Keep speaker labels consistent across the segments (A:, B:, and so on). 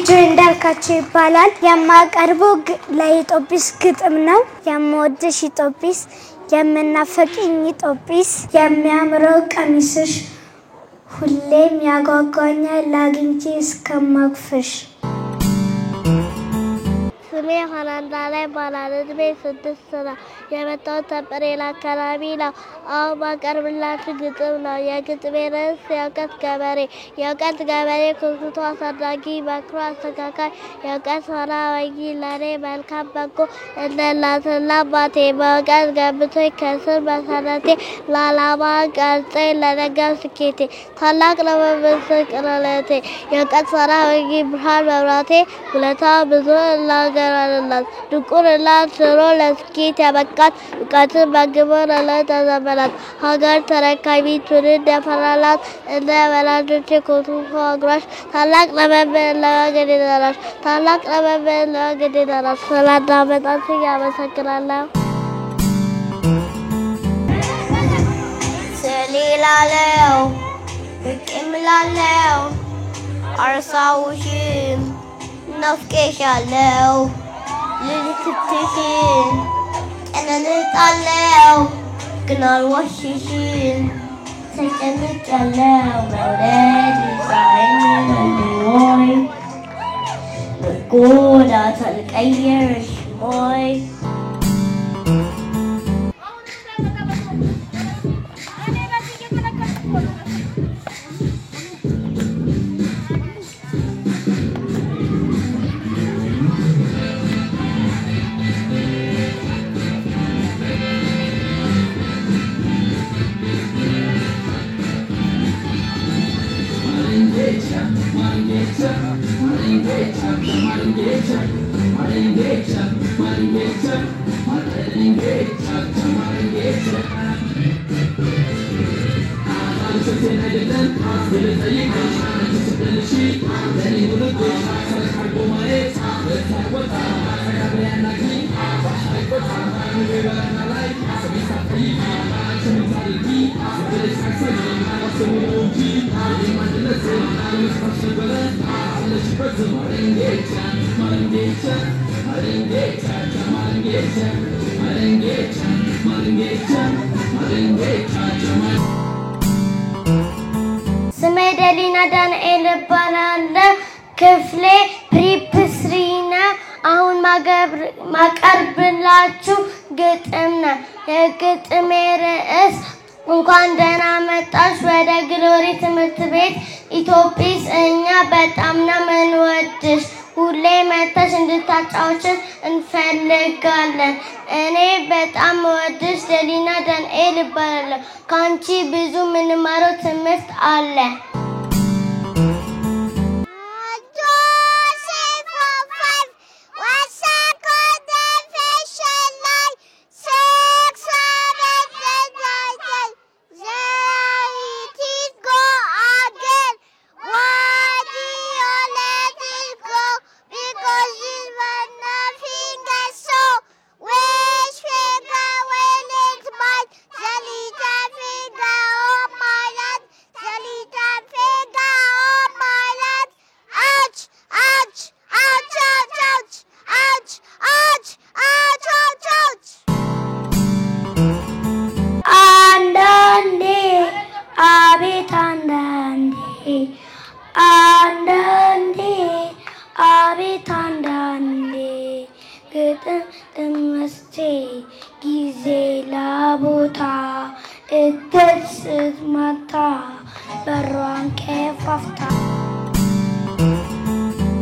A: ጆንዳርካቸው ይባላል የማቀርበው ለኢትዮጵስ ግጥም ነው የምወድሽ ኢትዮጵስ የምናፈቅኝ ኢትዮጵስ የሚያምረው ቀሚስሽ ሁሌም ያጓጓኛል ላግኝቼ እስከማቅፍሽ ስሜ ሆናንዳላ ባላለት በስድስት የመጣው ተበሬላ ከራቢላ አው ማቀርብላችሁ ግጥም ነው የግጥሜ ርዕስ የእውቀት ገበሬ ኩርኩቶ አሳዳጊ መክሮ አስተካካይ የእውቀት ሆና ወጊ ለኔ መልካም በጎ እንደላትና አባቴ በእውቀት ገብቶኝ ከስር መሰረቴ ለዓላማ ቀርጾኝ ለነገር ስኬቴ ታላቅ ለመመስክርነቴ የእውቀት ሆና ወጊ ብርሃን መብራቴ ውለታ ብዙ እናገራለሁ ድቁርና ስሮ ለስኬት ያበቃት እውቀትን በግብር ለተዘመናት ሀገር ተረካቢ ትውልድ ያፈራላት እንደ ወላጆቼ ኮትኩቶ አጉራሽ ታላቅ ለመምህር ለወገኔ ደራሽ ታላቅ ለመምህር ለወገኔ ደራሽ ስላዳመጣችኝ አመሰግናለሁ። ስሌላለው ብቅምላለው አርሳውሽም ናፍቄሻለው ልልክትሽን ቀነንጣለው ግን አልዋሽሽም ተጨንቄያለው መውደድ ይሳረኝ ወይ መጎዳት አልቀየርሽ ወይ ስሜ ደሊና ዳንኤል እባላለሁ ክፍሌ ፕሪፕስሪና አሁን ማቀርብላችሁ ግጥም ነው የግጥሜ ርዕስ እንኳን ደህና መጣሽ ወደ ግሎሪ ትምህርት ቤት ኢትዮጵስ እኛ በጣም ነው የምንወድሽ ሁሌ መተሽ እንድታጫውችን እንፈልጋለን እኔ በጣም ወድሽ ደሊና ዳንኤል እባላለሁ ካንቺ ብዙ ምንማረው ትምህርት አለ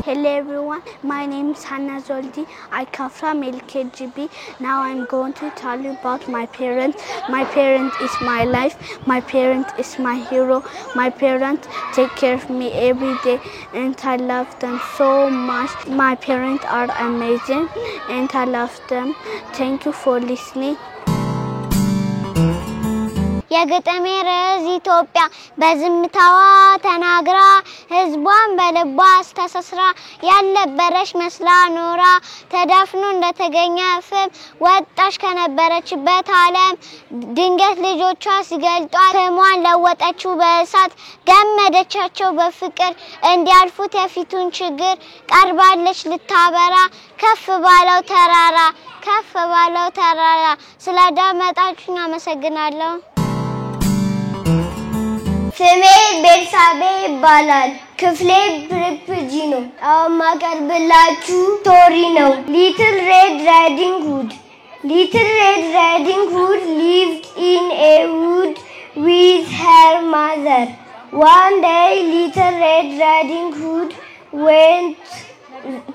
A: Hello everyone, my name is Hannah Zoldi. I come from LKGB. Now I'm going to tell you about my parents. My parent is my life. My parent is my hero. My parents take care of me every day and I love them so much. My parents are amazing and I love them. Thank you for listening.
B: የግጥሜ ርዕስ ኢትዮጵያ በዝምታዋ ተናግራ ህዝቧን በልቧ አስተሳስራ ያልነበረች መስላ ኖራ ተዳፍኖ እንደተገኘ ፍም ወጣሽ ከነበረችበት ዓለም ድንገት ልጆቿ ሲገልጧት ህሟን ለወጠችው በእሳት ገመደቻቸው በፍቅር እንዲያልፉት የፊቱን ችግር ቀርባለች ልታበራ ከፍ ባለው ተራራ ስላዳመጣችሁኝ አመሰግናለሁ። ስሜ ቤርሳቤ ይባላል። ክፍሌ ፕሪፕጂ ነው። አሁን ማቀርብላችሁ ስቶሪ ነው። Little Red Riding Hood. Little Red Riding Hood lived in a wood with her mother. One day Little Red Riding Hood went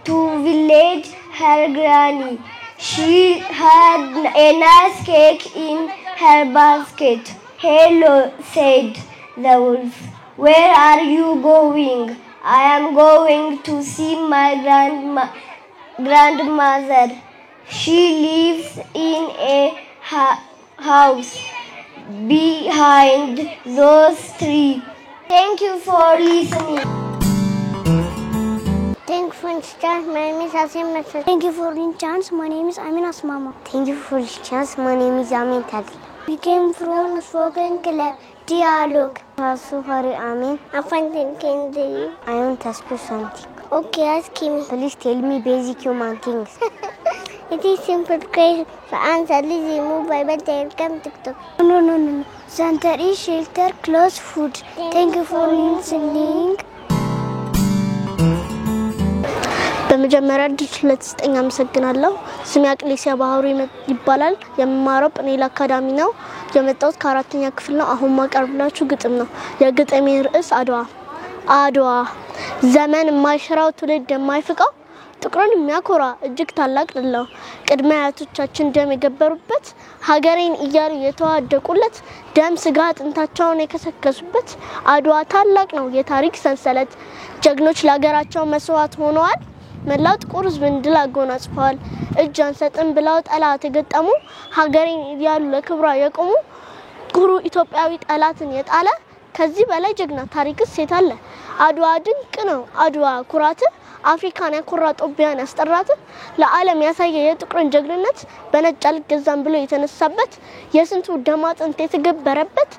B: to village her granny. She had a nice cake in her basket. Hello, said the wolf. Where are you going? I am going to see my grandmother. She lives in a house behind those trees. Thank you for listening. Thank you for the chance. My name is Asim Nasser. Thank you for the chance. My name is Amin Asmama. Thank you for the chance. My name is Amin Tadi. We came from a spoken club. Dialogue. Sorry, Amin. I'm fine, thank you. I want to ask you something. Okay, ask me. Please tell me basic human things. It is simple question. For answer, please remove Bible, Telegram, TikTok. No. Center is shelter, clothes, food. Thank you for listening. በመጀመሪያ ስለተሰጠኝ አመሰግናለሁ። ስሜ አቅሌሲያ ባህሩ ይባላል። የምማረው ጵኔል አካዳሚ ነው። የመጣሁት ከአራተኛ ክፍል ነው። አሁን ማቀርብላችሁ ግጥም ነው። የግጥሜ ርዕስ አድዋ ዘመን የማይሽራው ትውልድ የማይፍቀው ጥቁርን የሚያኮራ እጅግ ታላቅ ነው። ቅድመ አያቶቻችን ደም የገበሩበት ሀገሬን እያሉ የተዋደቁለት ደም ስጋ አጥንታቸውን የከሰከሱበት አድዋ ታላቅ ነው የታሪክ ሰንሰለት። ጀግኖች ለሀገራቸው መስዋዕት ሆነዋል። መላው ጥቁር ሕዝብን ድል አጎናጽፈዋል። እጅ አንሰጥም ብለው ጠላት የገጠሙ ሀገሬን እያሉ ለክብሯ የቆሙ ኩሩ ኢትዮጵያዊ ጠላትን የጣለ ከዚህ በላይ ጀግና ታሪክስ የት አለ? አድዋ ድንቅ ነው አድዋ ኩራት አፍሪካን ያኮራ ጦቢያን ያስጠራት ለዓለም ያሳየ የጥቁርን ጀግንነት በነጭ አልገዛም ብሎ የተነሳበት የስንቱ ደም አጥንት የተገበረበት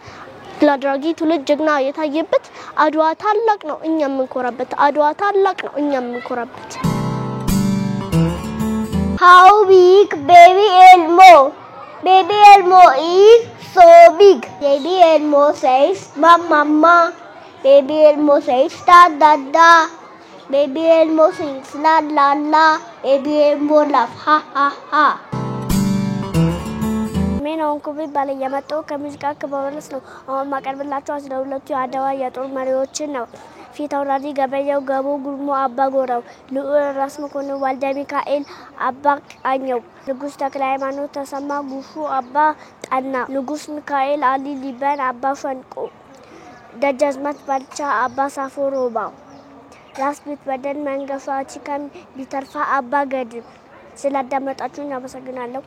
B: ለአድራጊ ትውልድ ጀግና የታየበት አድዋ ታላቅ ነው እኛም እንኮራበት አድዋ ታላቅ ነው እኛም እንኮራበት። How big baby Elmo? Baby Elmo is so big. Baby Elmo says mama. Baby Elmo says da. Baby Elmo sings la. Baby Elmo laughs ha. ምን አንኩብ ባለ ያመጣው ከሙዚቃ ከበረስ ነው። አሁን ማቀርብላችሁ 12 የአድዋ የጦር መሪዎችን ነው። ፊት አውራሪ ገበያው ገቦ ጉርሞ አባ ጎራው ልዑል ራስ መኮንን ወልደ ሚካኤል አባ ቃኘው ንጉስ ተክለ ሃይማኖት ተሰማ ጉፉ አባ ጣና ንጉስ ሚካኤል አሊ ሊበን አባ ፈንቆ ደጃዝማች ባልቻ አባ ሳፎሮባ ራስ ቢትወደድ መንገፋ ቺካም ቢተርፋ አባ ገድም ስላዳመጣችሁኝ አመሰግናለሁ።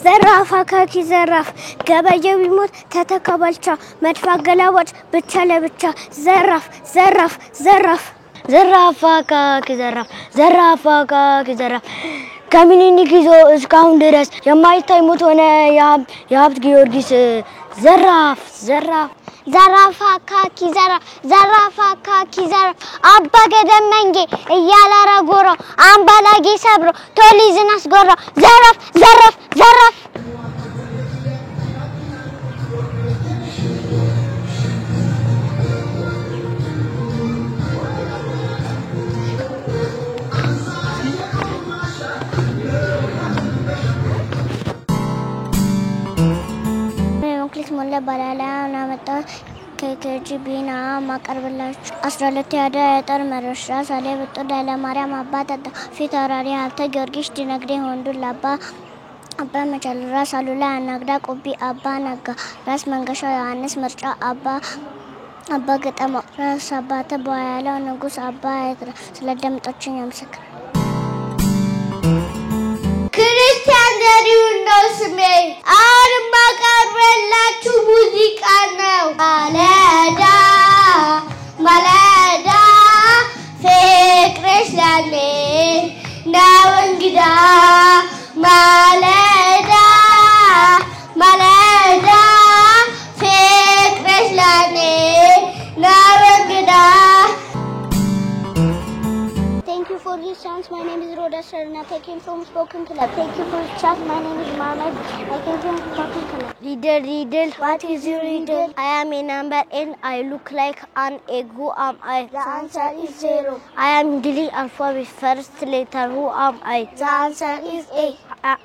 B: ዘራፋካኪ ዘራፍ ገበየው ቢሞት ተተከባልቻ መድፋ ገላዋጭ ብቻ ለብቻ ዘራፋካኪ ዘራፍ
C: ከሚኒሊክ ይዞ እስካሁን ድረስ የማይታይ ሞት ሆነ የሀብት ጊዮርጊስ ዘራፍ ዘራፍ
B: ዘራፍ አካኪ ዘራፍ ዘራፍ አካኪ ዘራፍ አባ ገደመንጌ እያላረጎሮ አምባላጌ ሰብሮ ቶሊዝን አስጎሮ ዘራፍ ዘራፍ ዘራፍ ባላላና መጣ ከኬጂቢና ማቀርብላችሁ 12 ያዳ ያጠር መረሻ ሳለ በጥዳ ለማርያም አባታ ፊታራሪ ሀብተ ጊዮርጊስ ዲነግዴ ወንዱላባ አባ መቻልራ ሳሉላ አናግዳ ቆቢ አባ ነጋ ራስ መንገሻ ዮሐንስ ምርጫ አባ ገጠማ ራስ አባተ በያለው ንጉስ አባ አይትራ ስለደምጣችኝ አመሰግናለሁ። ክርስቲያን ዘሪሁን ነው ስሜ። አርማ ቀርበላችሁ ሙዚቃ ነው። ማለዳ ማለዳ ፍቅርሽ ለኔ ነው እንግዳ ማለዳ ማለዳ ፍቅርሽ ለኔ ነው እንግዳ Thank you for this chance. My name is Rhoda Serna. I came from Spoken Club. Thank you for this chance. My name is Mohammed. I came from Spoken Club.
C: Riddle, riddle.
B: What is your riddle?
C: I am a number and I look like an egg. Who am I?
B: The answer is 0.
C: I am Greek alphabet first letter. Who am I?
B: The answer is A.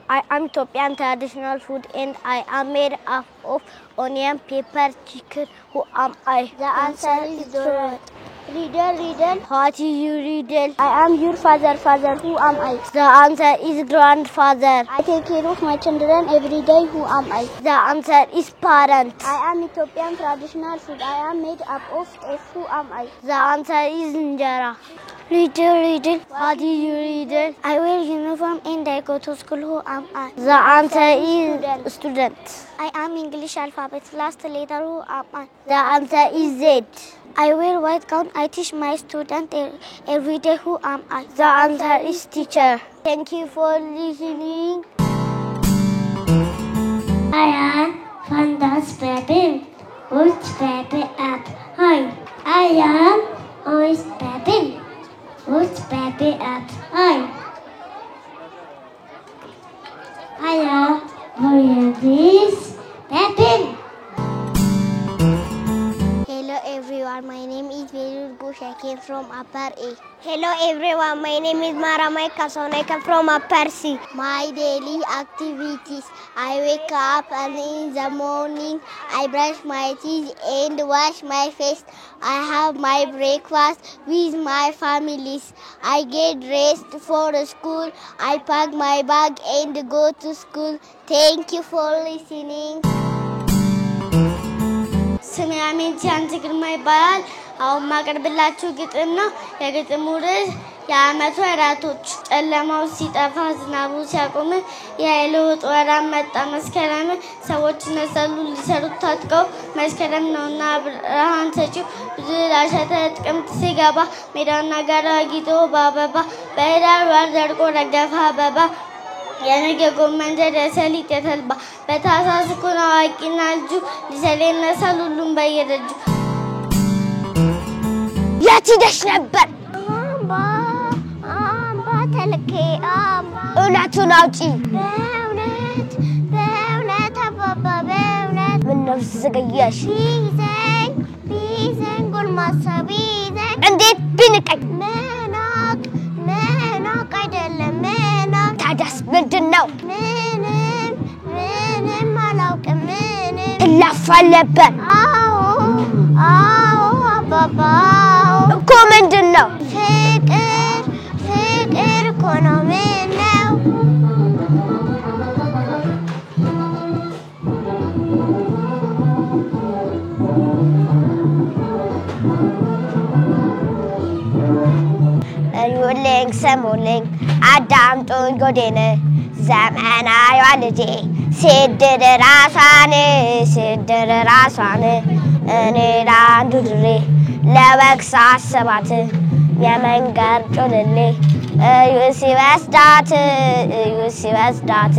C: I am Ethiopian traditional food and I am made up of onion, pepper, chicken. Who am I?
B: The answer is donut. Riddle, riddle.
C: What is your riddle?
B: I am your father. Father, who am I?
C: The answer is grandfather.
B: I take care of my children every day. Who am I?
C: The answer is parent.
B: I am Ethiopian traditional food. I am made up of F. Who am I?
C: The answer is injera.
B: Riddle, riddle.
C: What is your riddle?
B: I wear uniform and I go to school. Who am I?
C: The answer is student.
B: I am English alphabet last letter. Who am I?
C: The answer is Z.
B: I wear white gown. I teach my student every day. Who am I?
C: The answer is teacher. Thank you for listening.
D: I am Fandas baby. Who's baby up? Hi. I am always baby. Who's baby up? Hi. I am Boyabis baby.
B: Hello everyone, my name is Velud Bush. I came from Upper A. Hello everyone, my name is Maramai Kason. I come from Upper C. My daily activities: I wake up early in the morning. I brush my teeth and wash my face. I have my breakfast with my families. I get dressed for school. I pack my bag and go to school. Thank you for listening.
C: ስሜ አሜንቲያን ግርማ ይባላል። አሁን ማቀርብላችሁ ግጥም ነው። የግጥሙ ርዕስ የዓመቱ ወራቶች። ጨለማው ሲጠፋ ዝናቡ ሲያቆም የለውጥ ወራት መጣ መስከረም። ሰዎች ይነሳሉ ሊሰሩት ታጥቀው መስከረም ነውና ብርሃን ሰጪው ብዙ ላሸተ ጥቅምት ሲገባ ሜዳና ጋራው አጊጦ በአበባ በህዳር ወር ደርቆ ረገፈ አበባ የነገ ጎመን ዘር የሰሊጥ የተልባ በታህሳስ እኮ ነው አዋቂና ልጁ ሊሰራ ይነሳል ሁሉም በየደጁ። የት ሄደሽ ነበር?
B: አምባ ተልኬ አምባ
C: እውነቱን አውጪ።
B: በእውነት አባባ በእውነት
C: ምነው ዘገየሽ?
B: ቢዘኝ ጎልማሳ ቢዘኝ
C: እንዴት ብንቀኝ?
B: መናቅ አይደለም መናቅ።
C: ታዲያስ ምንድን ነው?
B: ምንም አላውቅም ምንም።
C: እላፋል ነበር።
B: አዎ አባባ
C: እኮ ምንድን ነው?
B: ፍቅር እኮ ነው። ምን ነው?
C: እዩልኝ ስሙልኝ አዳምጡኝ ጎዴን ዘመናዊዋ ልጄ ስድር ራሷን እኔ ለአንዱ ድሬ ለወግ ሳስባት
E: የመንገር ጮልሌ እዩሲ ወስዳት